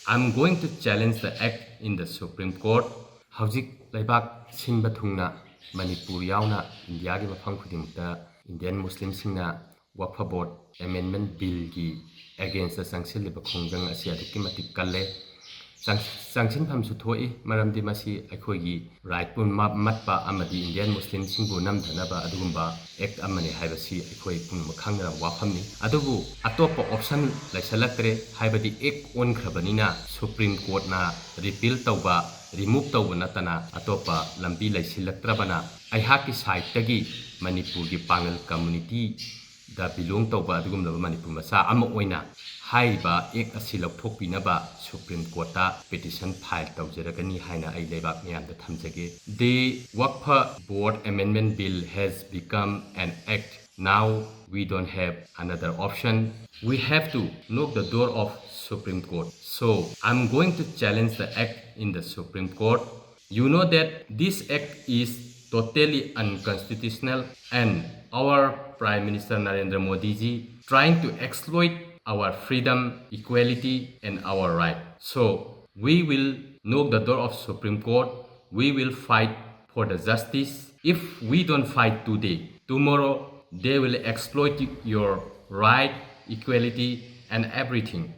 I'm going to challenge the act in the Supreme Court. Hawjik laibak sinba thungna Manipur yauna India gi mafam khudimta Indian Muslim singna Waqf Board Amendment Bill gi against the sanction liba khongjang asia dikki matik kalle sanction pham su thoi maramdi masi akhoi gi right pun matpa amadi Indian Muslim singbu namdhanaba adugumba act amani haibasi akhoi pun makhangna wafamni adubu atopa option laisalaktre haibadi act on khrabanina Supreme Court na repeal tawba remove tawba natana atopa lambi laisilaktrabana aihaki side tagi Manipur gi pangal community da belong tawba adugumba Manipur masa ama oina haiba ek asilok thokpinaba Supreme Court ta petition file tawjaragani haina ai lebak miyam da thamjage. The Waqf Board Amendment Bill has become an act. Now we don't have another option. We have to knock the door of Supreme Court. So I'm going to challenge the act in the Supreme Court. You know that this act is totally unconstitutional and our Prime Minister Narendra Modi ji trying to exploit our freedom, equality and our right. So we will knock the door of Supreme Court. We will fight for the justice. If we don't fight today, tomorrow they will exploit your right, equality and everything.